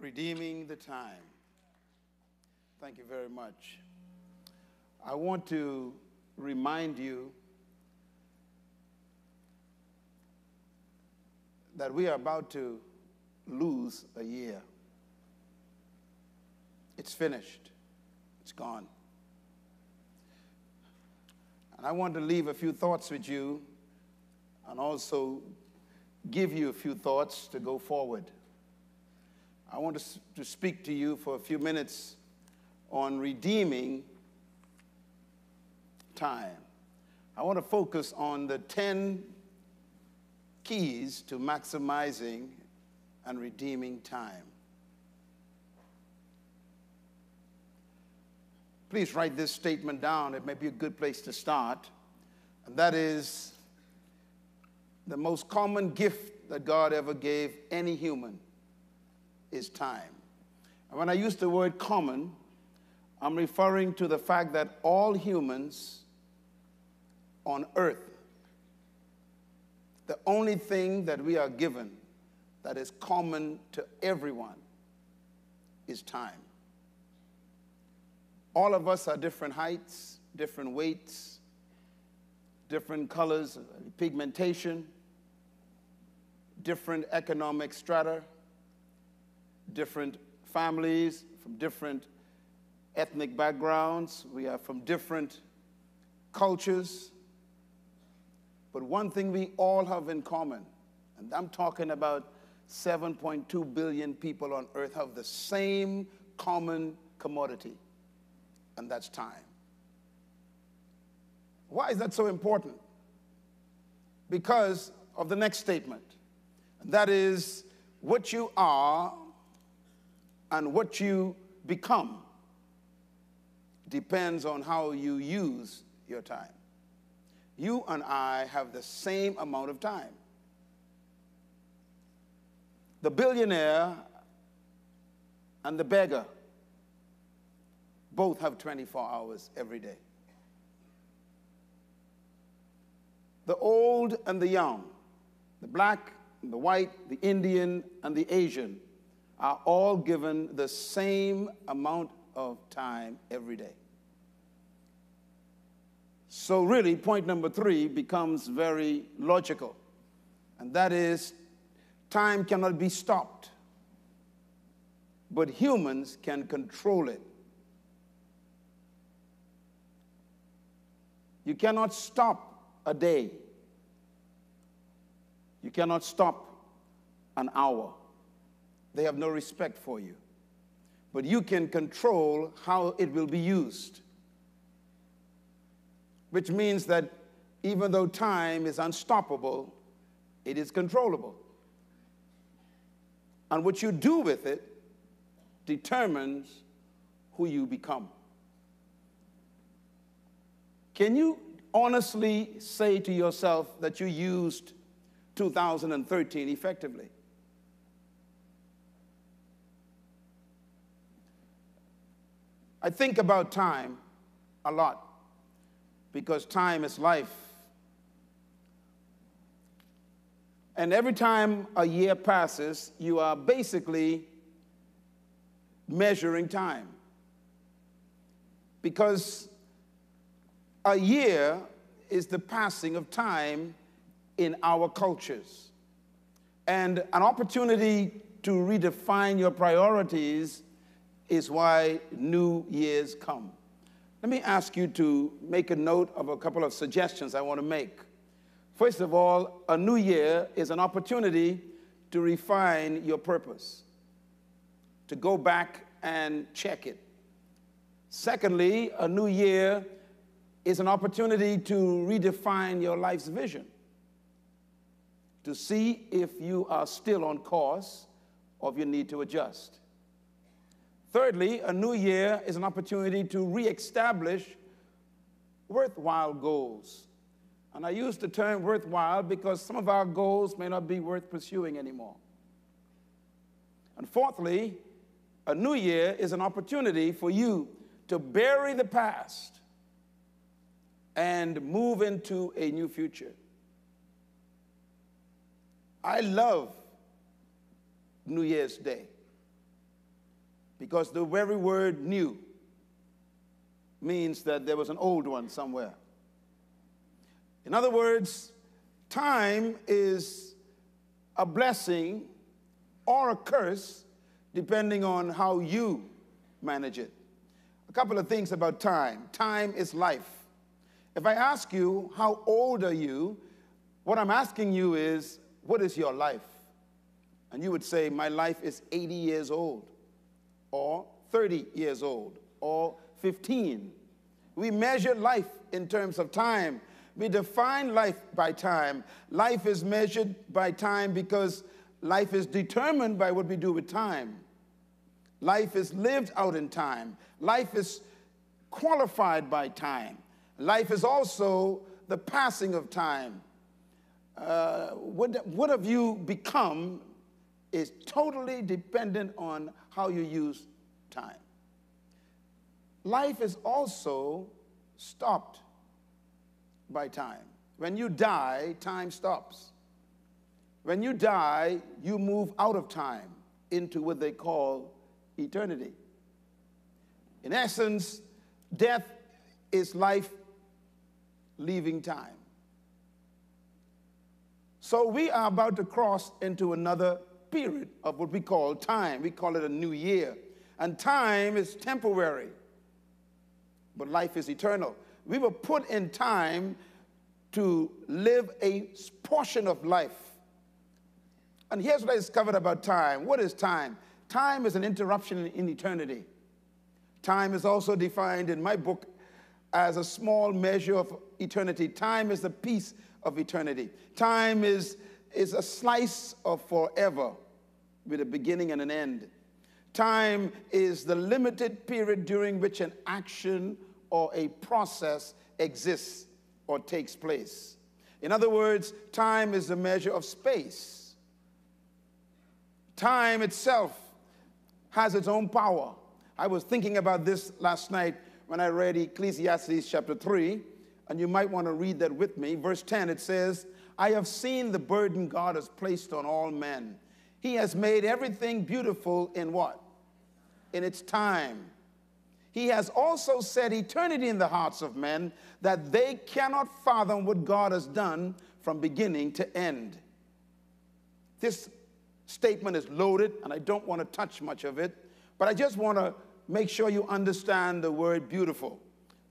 Redeeming the time. Thank you very much. I want to remind you that we are about to lose a year. It's finished. It's gone. And I want to leave a few thoughts with you and also give you a few thoughts to go forward. I want to speak to you for a few minutes on redeeming time. I want to focus on the 10 keys to maximizing and redeeming time. Please write this statement down. It may be a good place to start. And that is, the most common gift that God ever gave any human is time. And when I use the word common, I'm referring to the fact that all humans on earth, the only thing that we are given that is common to everyone is time. All of us are different heights, different weights, different colors, pigmentation, different economic strata, different families from different ethnic backgrounds. We are from different cultures. But one thing we all have in common, and I'm talking about 7.2 billion people on earth have the same common commodity, and that's time. Why is that so important? Because of the next statement. And that is, what you are and what you become depends on how you use your time. You and I have the same amount of time. The billionaire and the beggar both have 24 hours every day. The old and the young, the black and the white, the Indian and the Asian are all given the same amount of time every day. So really, point number 3 becomes very logical, and that is, time cannot be stopped, but humans can control it. You cannot stop a day. You cannot stop an hour. They have no respect for you. But you can control how it will be used. Which means that even though time is unstoppable, it is controllable. And what you do with it determines who you become. Can you honestly say to yourself that you used 2013 effectively? I think about time a lot because time is life. And every time a year passes, you are basically measuring time. Because a year is the passing of time in our cultures. And an opportunity to redefine your priorities is why New Year's come. Let me ask you to make a note of a couple of suggestions I want to make. First of all, a new year is an opportunity to refine your purpose, to go back and check it. Secondly, a new year is an opportunity to redefine your life's vision, to see if you are still on course or if you need to adjust. Thirdly, a new year is an opportunity to reestablish worthwhile goals. And I use the term worthwhile because some of our goals may not be worth pursuing anymore. And fourthly, a new year is an opportunity for you to bury the past and move into a new future. I love New Year's Day. because the very word new means that there was an old one somewhere. In other words, time is a blessing or a curse depending on how you manage it. A couple of things about time. Time is life. If I ask you, how old are you? What I'm asking you is, what is your life? And you would say, my life is 80 years old, or 30 years old, or 15. We measure life in terms of time. We define life by time. Life is measured by time because life is determined by what we do with time. Life is lived out in time. Life is qualified by time. Life is also the passing of time. What have you become is totally dependent on how you use time. Life is also stopped by time. When you die, time stops. When you die, you move out of time into what they call eternity. In essence, death is life leaving time. So we are about to cross into another period of what we call time. We call it a new year. And time is temporary, but life is eternal. We were put in time to live a portion of life. And here's what I discovered about time. What is time? Time is an interruption in eternity. Time is also defined in my book as a small measure of eternity. Time is a piece of eternity. Time is a slice of forever with a beginning and an end. Time is the limited period during which an action or a process exists or takes place. In other words, time is a measure of space. Time itself has its own power. I was thinking about this last night when I read Ecclesiastes chapter 3, and you might want to read that with me. Verse 10, it says, I have seen the burden God has placed on all men. He has made everything beautiful in what? In its time. He has also set eternity in the hearts of men, that they cannot fathom what God has done from beginning to end. This statement is loaded, and I don't want to touch much of it, but I just want to make sure you understand the word beautiful.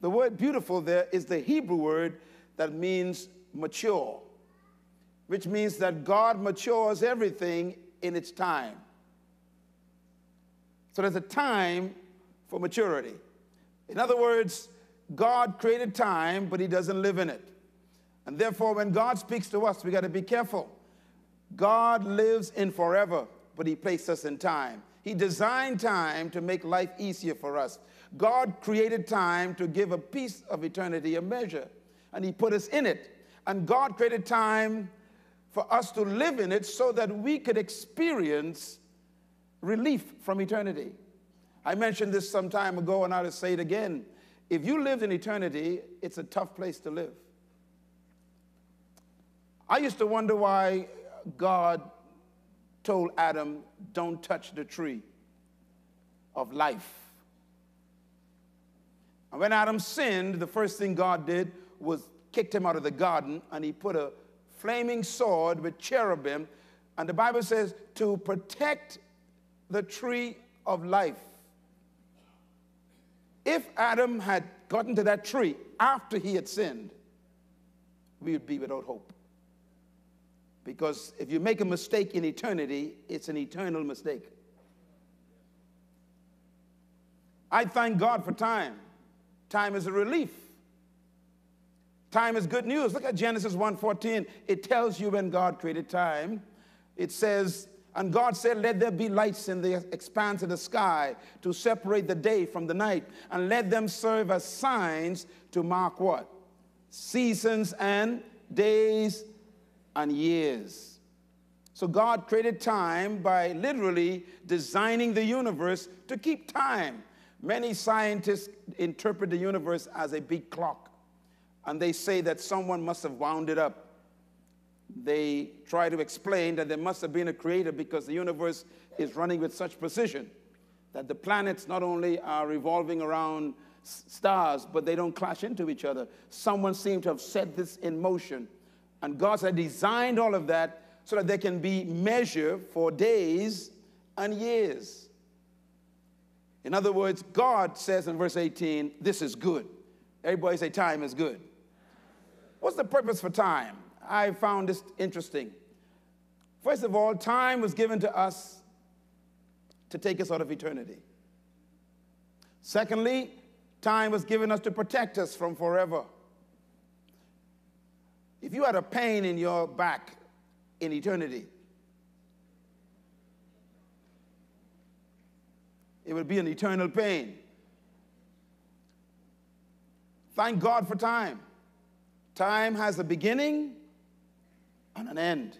The word beautiful there is the Hebrew word that means mature, which means that God matures everything in its time. So there's a time for maturity. In other words, God created time, but he doesn't live in it. And therefore, when God speaks to us, we got to be careful. God lives in forever, but he placed us in time. He designed time to make life easier for us. God created time to give a piece of eternity a measure, and he put us in it. And God created time for us to live in it so that we could experience relief from eternity. I mentioned this some time ago, and I'll say it again. If you lived in eternity, it's a tough place to live. I used to wonder why God told Adam, don't touch the tree of life. And when Adam sinned, the first thing God did was kicked him out of the garden, and he put a flaming sword with cherubim, and the Bible says, to protect the tree of life. If Adam had gotten to that tree after he had sinned, we would be without hope. Because if you make a mistake in eternity, it's an eternal mistake. I thank God for time. Time is a relief. Time is good news. Look at Genesis 1:14. It tells you when God created time. It says, and God said, let there be lights in the expanse of the sky to separate the day from the night, and let them serve as signs to mark what? Seasons and days and years. So God created time by literally designing the universe to keep time. Many scientists interpret the universe as a big clock, and they say that someone must have wound it up. They try to explain that there must have been a creator because the universe is running with such precision. that the planets not only are revolving around stars, but they don't clash into each other. Someone seemed to have set this in motion. And God had designed all of that so that they can be measured for days and years. In other words, God says in verse 18, this is good. Everybody say time is good. What's the purpose for time? I found this interesting. First of all, time was given to us to take us out of eternity. Secondly, time was given us to protect us from forever. If you had a pain in your back in eternity, it would be an eternal pain. Thank God for time. Time has a beginning and an end.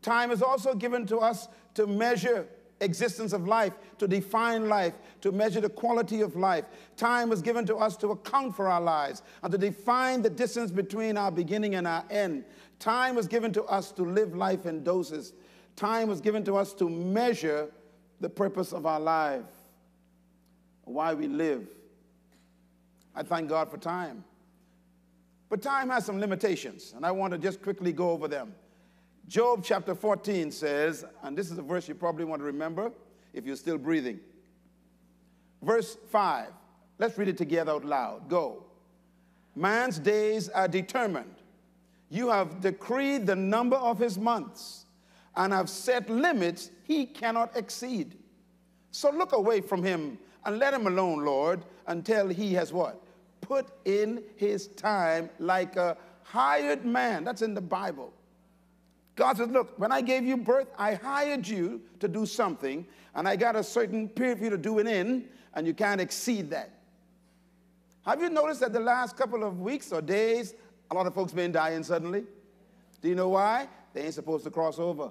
Time is also given to us to measure existence of life, to define life, to measure the quality of life. Time was given to us to account for our lives and to define the distance between our beginning and our end. Time was given to us to live life in doses. Time was given to us to measure the purpose of our life, why we live. I thank God for time. But time has some limitations, and I want to just quickly go over them. Job chapter 14 says, and this is a verse you probably want to remember if you're still breathing. Verse 5. Let's read it together out loud. Go. Man's days are determined. You have decreed the number of his months and have set limits he cannot exceed. So look away from him and let him alone, Lord, until he has what? Put in his time like a hired man. That's in the Bible. God says, look, when I gave you birth, I hired you to do something, and I got a certain period for you to do it in, and you can't exceed that. Have you noticed that the last couple of weeks or days, a lot of folks been dying suddenly? Do you know why? They ain't supposed to cross over.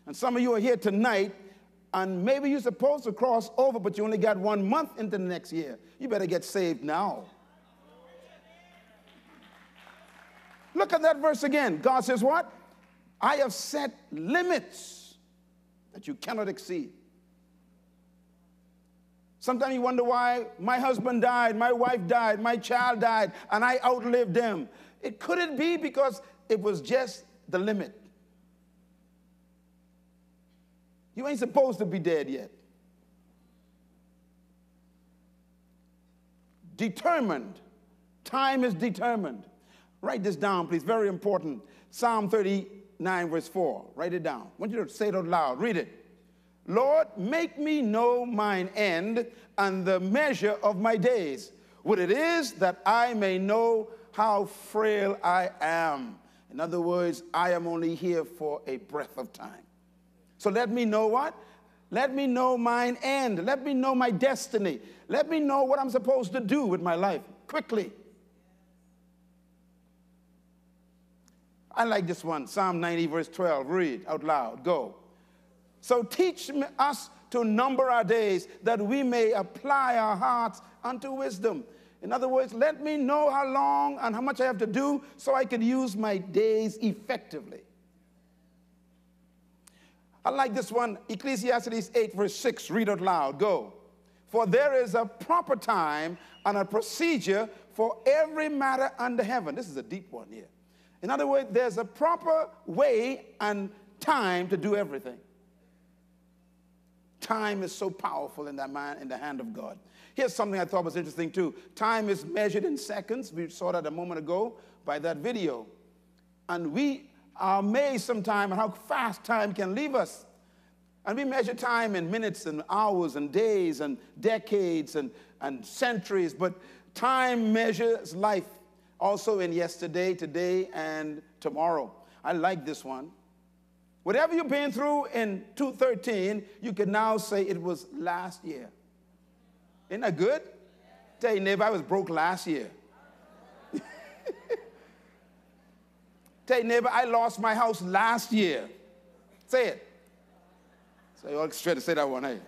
And some of you are here tonight, and maybe you're supposed to cross over, but you only got 1 month into the next year. You better get saved now. Look at that verse again. God says what? I have set limits that you cannot exceed. Sometimes you wonder why my husband died, my wife died, my child died, and I outlived them. Could it be because it was just the limit? You ain't supposed to be dead yet. Determined. Time is determined. Write this down, please. Very important. Psalm 39, verse 4. Write it down. I want you to say it out loud. Read it. Lord, make me know mine end and the measure of my days, what it is that I may know how frail I am. In other words, I am only here for a breath of time. So let me know what? Let me know mine end. Let me know my destiny. Let me know what I'm supposed to do with my life quickly. I like this one, Psalm 90, verse 12. Read out loud. Go. So teach us to number our days, that we may apply our hearts unto wisdom. In other words, let me know how long and how much I have to do so I can use my days effectively. I like this one, Ecclesiastes 8, verse 6. Read out loud. Go. For there is a proper time and a procedure for every matter under heaven. This is a deep one here. In other words, there's a proper way and time to do everything. Time is so powerful in that man, in the hand of God. Here's something I thought was interesting too. Time is measured in seconds. We saw that a moment ago by that video. And we are amazed sometimes at how fast time can leave us. And we measure time in minutes and hours and days and decades and centuries. But time measures life also in yesterday, today, and tomorrow. I like this one. Whatever you've been through in 2013, you can now say it was last year. Isn't that good? Tell your neighbor, I was broke last year. Tell your neighbor, I lost my house last year. Say it. So you all try to say that one, hey.